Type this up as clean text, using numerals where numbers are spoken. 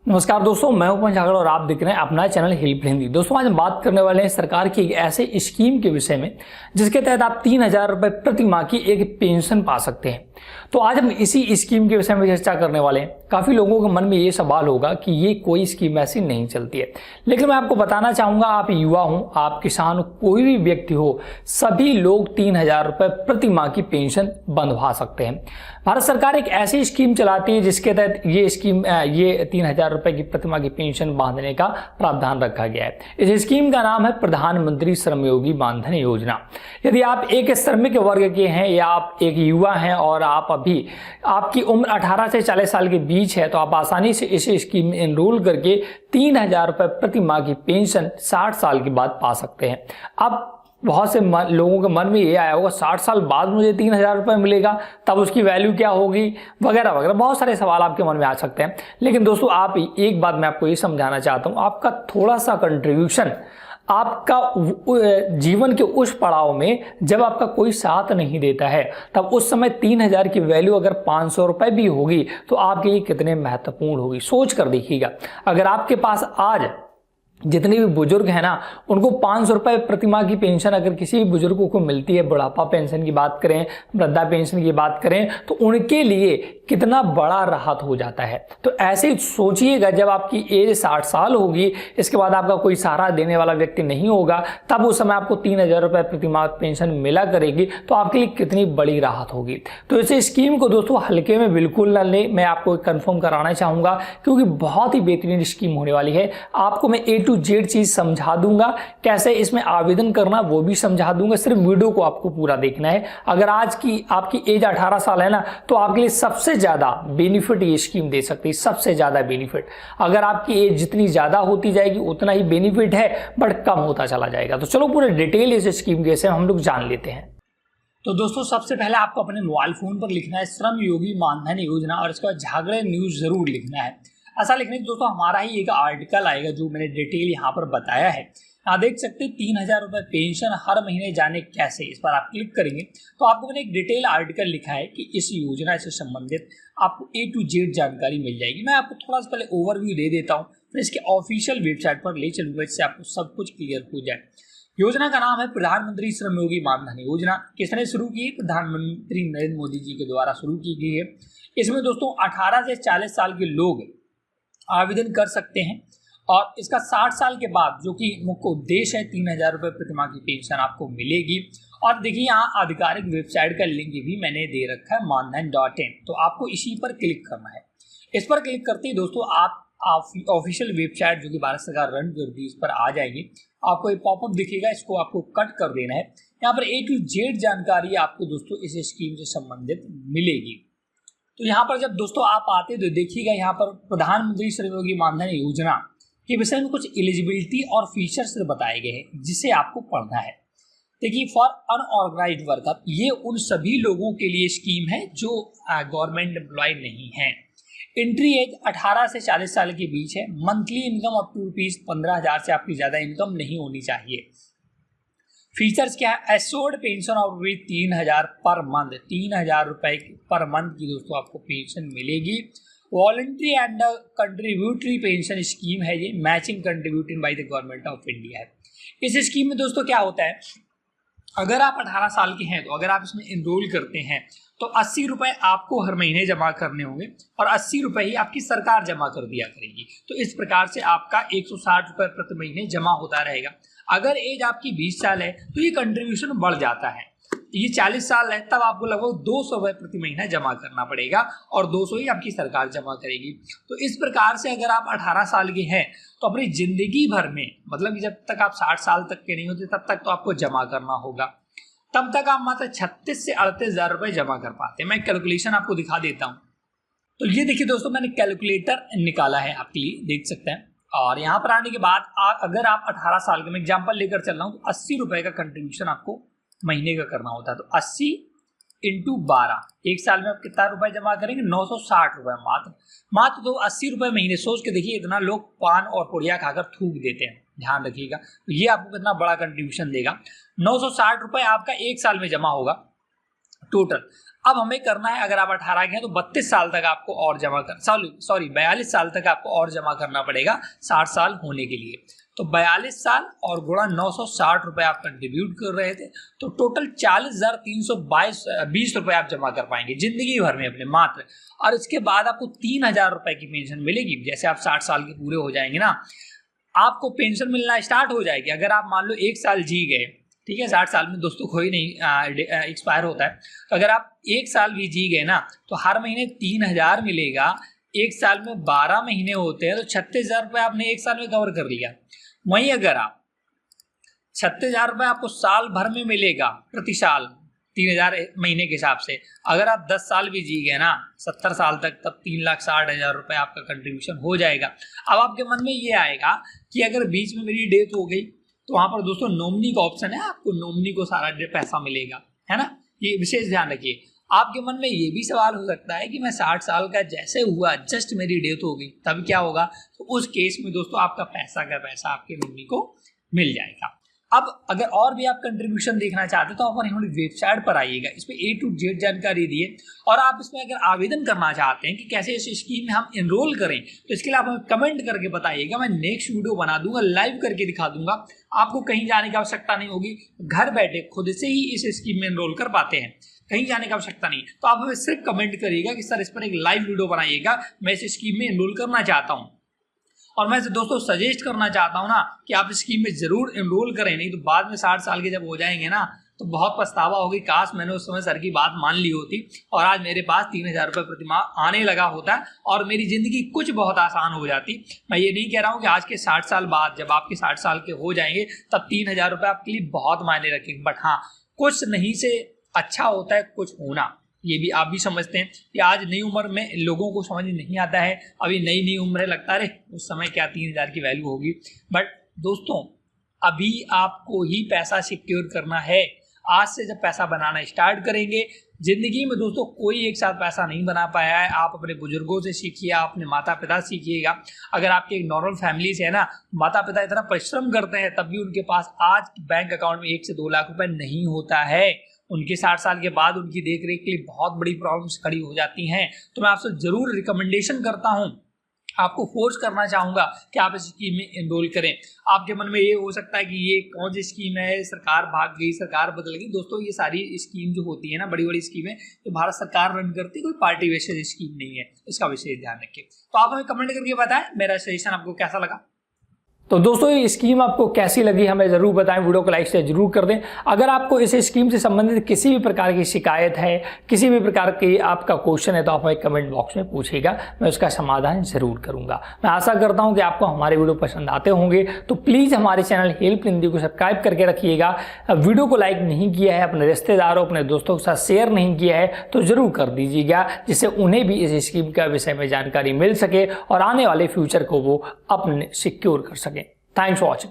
नमस्कार दोस्तों, मैं हूं पंचागड़ और आप देख रहे हैं अपना चैनल हेल्प हिंदी। दोस्तों आज हम बात करने वाले हैं सरकार की एक ऐसे स्कीम के विषय में जिसके तहत आप 3,000 रुपए प्रति माह की एक पेंशन पा सकते हैं। तो आज हम इसी स्कीम के विषय में चर्चा करने वाले हैं। काफी लोगों के मन में ये सवाल होगा कि ये कोई स्कीम ऐसी नहीं चलती है, लेकिन मैं आपको बताना चाहूंगा, आप युवा हो, आप किसान हो, कोई भी व्यक्ति हो, सभी लोग 3,000 रुपए प्रति माह की पेंशन बंधवा सकते हैं। भारत सरकार एक ऐसी स्कीम चलाती है जिसके तहत ये 3,000 रुपए की प्रति माह की पेंशन बांधने का प्रावधान रखा गया है। इस स्कीम का नाम है प्रधानमंत्री श्रमयोगी मानधन योजना। यदि आप एक श्रमिक वर्ग के हैं या आप एक युवा हैं और आपकी उम्र 18 से 40 साल के बीच है, तो आप आसानी से इस स्कीम में एनरोल करके 3,000 रुपए प्रति माह की पेंशन 60 साल के बाद पा सकते हैं। अब बहुत से लोगों के मन में ये आया होगा, 60 साल बाद मुझे 3,000 रुपए मिलेगा, तब उसकी वैल्यू क्या होगी, वगैरह वगैरह, बहुत सारे सवाल आपके मन में आ सकते हैं। लेकिन दोस्तों आप एक बात मैं आपको ये समझाना चाहता हूँ, आपका थोड़ा सा कंट्रीब्यूशन आपका जीवन के उस पड़ाव में जब आपका कोई साथ नहीं देता है, तब उस समय 3,000 की वैल्यू अगर 500 रुपए भी होगी तो आपके लिए कितने महत्वपूर्ण होगी, सोच कर देखिएगा। अगर आपके पास आज जितने भी बुजुर्ग हैं ना, उनको 500 रुपए प्रति माह की पेंशन अगर किसी भी बुजुर्ग को मिलती है, बुढ़ापा पेंशन की बात करें, वृद्धा पेंशन की बात करें, तो उनके लिए कितना बड़ा राहत हो जाता है। तो ऐसे ही सोचिएगा, जब आपकी एज 60 साल होगी, इसके बाद आपका कोई सहारा देने वाला व्यक्ति नहीं होगा, तब उस समय आपको 3,000 रुपए प्रति माह पेंशन मिला करेगी, तो आपके लिए कितनी बड़ी राहत होगी। तो इस स्कीम को दोस्तों हल्के में बिल्कुल ना लें, मैं आपको कंफर्म कराना चाहूंगा, क्योंकि बहुत ही बेहतरीन स्कीम होने वाली है। आपको मैं A to Z चीज समझा दूंगा, कैसे इसमें आवेदन करना वो भी समझा दूंगा। सिर्फ वीडियो को आपको पूरा देखना है। अगर आज की आपकी एज 18 साल है ना, तो आपके लिए सबसे ज्यादा बेनिफिट ये स्कीम दे सकती है, सबसे ज्यादा बेनिफिट। अगर आपकी एज जितनी ज्यादा होती जाएगी उतना ही बेनिफिट है, बट कम होता चला जाएगा। तो चलो पूरे डिटेल इस स्कीम के से हम लोग जान लेते हैं। तो दोस्तों सबसे पहले आपको अपने मोबाइल फोन पर लिखना है श्रम योगी मानधन योजना, और इसके बाद झागड़े न्यूज जरूर लिखना है। ऐसा लिखने से दोस्तों हमारा ही एक आर्टिकल आएगा जो मैंने डिटेल यहाँ पर बताया है। यहाँ देख सकते हैं 3,000 रुपए पेंशन हर महीने जाने कैसे, इस पर आप क्लिक करेंगे तो आपको मैंने एक डिटेल आर्टिकल लिखा है कि इस योजना से संबंधित आपको A to Z जानकारी मिल जाएगी। मैं आपको थोड़ा सा पहले ओवरव्यू दे देता हूँ, फिर इसके ऑफिशियल वेबसाइट पर ले चलूंगा, इससे आपको सब कुछ क्लियर हो जाए। योजना का नाम है प्रधानमंत्री श्रमयोगी मानधन योजना। किसने शुरू की? प्रधानमंत्री नरेंद्र मोदी जी के द्वारा शुरू की गई है। इसमें दोस्तों 18 से 40 साल के लोग आवेदन कर सकते हैं, और इसका 60 साल के बाद जो कि मुख्य उद्देश्य है, 3,000 रुपए प्रति माह की पेंशन आपको मिलेगी। और देखिए यहाँ आधिकारिक वेबसाइट का लिंक भी मैंने दे रखा है मानधन.in, तो आपको इसी पर क्लिक करना है। इस पर क्लिक करते ही दोस्तों आप ऑफिशियल वेबसाइट जो कि भारत सरकार रन करती है, इस पर आ जाएंगे। आपको एक पॉपअप दिखेगा, इसको आपको कट कर देना है। यहाँ पर A to Z जानकारी आपको दोस्तों इस स्कीम से संबंधित मिलेगी। तो यहाँ पर जब दोस्तों आप आते तो देखिएगा, यहाँ पर प्रधानमंत्री श्रमयोगी मानधन योजना के विषय में कुछ एलिजिबिलिटी और फीचर्स बताए गए हैं जिसे आपको पढ़ना है। देखिए, फॉर अनऑर्गेनाइज्ड वर्कर, ये उन सभी लोगों के लिए स्कीम है जो गवर्नमेंट एम्प्लॉय नहीं है। एंट्री एज 18 से 40 साल के बीच है। मंथली इनकम अप टू ₹15,000 से आपकी ज्यादा इनकम नहीं होनी चाहिए। फीचर्स क्या है? Assured pension of 3,000 per month, 3,000 रुपए पर मंथ की दोस्तों आपको पेंशन मिलेगी। Voluntary and contributory pension scheme है ये, matching contributed by the government of India है। इस स्कीम में दोस्तों क्या होता है, अगर आप 18 साल के हैं तो अगर आप इसमें एनरोल करते हैं तो 80 रुपए आपको हर महीने जमा करने होंगे, और 80 रुपए ही आपकी सरकार जमा कर दिया करेगी। तो इस प्रकार से आपका 160 रुपए प्रति महीने जमा होता रहेगा। अगर एज आपकी 20 साल है तो ये कंट्रीब्यूशन बढ़ जाता है। ये 40 साल है तब आपको लगभग 200 रुपए प्रति महीना जमा करना पड़ेगा, और 200 ही आपकी सरकार जमा करेगी। तो इस प्रकार से अगर आप 18 साल के हैं तो अपनी जिंदगी भर में, मतलब कि जब तक आप 60 साल तक के नहीं होते तब तक तो आपको जमा करना होगा। तब तक आप मात्र 36 से 38 हजार रुपए जमा कर पाते हैं। मैं कैलकुलेशन आपको दिखा देता हूँ। तो ये देखिए दोस्तों, मैंने कैलकुलेटर निकाला है आपके लिए, देख सकते हैं। और यहाँ पर आने के बाद अगर आप 18 साल के, मैं एग्जाम्पल लेकर चल रहा हूँ, तो 80 रुपए का कंट्रीब्यूशन आपको महीने का करना होता है। तो 80 × 12, एक साल में आप कितना रुपए जमा करेंगे? 960 रुपए मात्र। तो 80 रुपए महीने, सोच के देखिए, इतना लोग पान और पुड़िया खाकर थूक देते हैं, ध्यान रखिएगा। तो ये आपको कितना बड़ा कंट्रीब्यूशन देगा। 960 रुपए आपका एक साल में जमा होगा टोटल। अब हमें करना है, अगर आप 18 के हैं तो 32 साल तक आपको और जमा कर 42 साल तक आपको और जमा करना पड़ेगा 60 साल होने के लिए। तो 42 साल और गुणा 960 रुपए आप कंट्रीब्यूट कर रहे थे, तो टोटल 40,320 रुपए आप जमा कर पाएंगे जिंदगी भर में अपने मात्र। और इसके बाद आपको 3,000 रुपए की पेंशन मिलेगी। जैसे आप 60 साल के पूरे हो जाएंगे ना, आपको पेंशन मिलना स्टार्ट हो जाएगी। अगर आप मान लो 1 साल जी गए, ठीक है, 60 साल में दोस्तों कोई नहीं एक्सपायर होता है, तो अगर आप 1 साल भी जी गए ना तो हर महीने 3,000 मिलेगा। 1 साल में 12 महीने होते हैं, तो 36,000 रुपये आपने 1 साल में कवर कर लिया। वहीं अगर आप 36,000 रुपये आपको साल भर में मिलेगा प्रति साल 3,000 महीने के हिसाब से, अगर आप 10 साल भी जी गए ना 70 साल तक, तब 3,60,000 रुपये आपका कंट्रीब्यूशन हो जाएगा। अब आपके मन में ये आएगा कि अगर बीच में मेरी डेथ हो गई तो वहाँ पर दोस्तों नॉमिनी का ऑप्शन है, आपको नॉमिनी को सारा पैसा मिलेगा, है ना। ये विशेष ध्यान रखिए। आपके मन में ये भी सवाल हो सकता है कि मैं 60 साल का जैसे हुआ, जस्ट मेरी डेथ हो गई, तब क्या होगा। तो उस केस में दोस्तों आपका पैसा का पैसा आपके नॉमिनी को मिल जाएगा। अब अगर और भी आप कंट्रीब्यूशन देखना चाहते हैं तो आप हमारी वेबसाइट पर आइएगा, इस पर A to Z जानकारी दिए। और आप इसमें अगर आवेदन करना चाहते हैं कि कैसे इस स्कीम में हम एनरोल करें, तो इसके लिए आप हमें कमेंट करके बताइएगा। मैं नेक्स्ट वीडियो बना दूंगा, लाइव करके दिखा दूंगा। आपको कहीं जाने की आवश्यकता नहीं होगी, घर बैठे खुद से ही इस स्कीम में एनरोल कर पाते हैं, कहीं जाने की आवश्यकता नहीं। तो आप हमें सिर्फ कमेंट करिएगा कि सर इस पर एक लाइव वीडियो बनाइएगा, मैं इस स्कीम में एनरोल करना चाहता हूँ। और मैं दोस्तों सजेस्ट करना चाहता हूँ ना कि आप इस स्कीम में जरूर एनरोल करें, नहीं तो बाद में 60 साल के जब हो जाएंगे ना तो बहुत पछतावा होगी। काश मैंने उस समय सर की बात मान ली होती और आज मेरे पास 3,000 रुपये प्रति माह आने लगा होता है और मेरी जिंदगी कुछ बहुत आसान हो जाती। मैं ये नहीं कह रहा हूँ कि आज के 60 साल बाद जब आपके 60 साल के हो जाएंगे तब 3,000 रुपये आपके लिए बहुत मायने रखेंगे। बट हाँ, कुछ नहीं से अच्छा होता है कुछ होना, ये भी आप भी समझते हैं कि आज नई उम्र में लोगों को समझ नहीं आता है। अभी नई उम्र है, लगता है उस समय क्या 3,000 की वैल्यू होगी। बट दोस्तों अभी आपको ही पैसा सिक्योर करना है। आज से जब पैसा बनाना स्टार्ट करेंगे, जिंदगी में दोस्तों कोई एक साथ पैसा नहीं बना पाया है। आप अपने बुजुर्गों से सीखिए, आप अपने माता पिता सीखिएगा। अगर आपके एक नॉर्मल फैमिली से है ना, माता पिता इतना परिश्रम करते हैं तब भी उनके पास आज बैंक अकाउंट में 1 से 2 लाख रुपए नहीं होता है। उनके 60 साल के बाद उनकी देख रेख के लिए बहुत बड़ी प्रॉब्लम्स खड़ी हो जाती हैं। तो मैं आपसे जरूर रिकमेंडेशन करता हूं, आपको फोर्स करना चाहूँगा कि आप इस स्कीम में एनरोल करें। आपके मन में ये हो सकता है कि ये कौन सी स्कीम है, सरकार भाग गई, सरकार बदल गई। दोस्तों ये सारी स्कीम जो होती है ना, बड़ी बड़ी स्कीमें जो भारत सरकार रन करती है, कोई पार्टी बेस्ड स्कीम नहीं है, इसका विशेष ध्यान रखिए। तो आप हमें कमेंट करके बताएं मेरा सजेशन आपको कैसा लगा। तो दोस्तों ये स्कीम आपको कैसी लगी हमें ज़रूर बताएं, वीडियो को लाइक से जरूर कर दें। अगर आपको इस स्कीम से संबंधित किसी भी प्रकार की शिकायत है, किसी भी प्रकार की आपका क्वेश्चन है, तो आप हमें कमेंट बॉक्स में पूछिएगा, मैं उसका समाधान जरूर करूंगा। मैं आशा करता हूं कि आपको हमारे वीडियो पसंद आते होंगे, तो प्लीज़ हमारे चैनल हेल्प हिंदी को सब्सक्राइब करके रखिएगा। वीडियो को लाइक नहीं किया है, अपने रिश्तेदारों अपने दोस्तों के साथ शेयर नहीं किया है तो ज़रूर कर दीजिएगा, जिससे उन्हें भी इस स्कीम के विषय में जानकारी मिल सके और आने वाले फ्यूचर को वो अपने सिक्योर कर सके। Thanks for watching.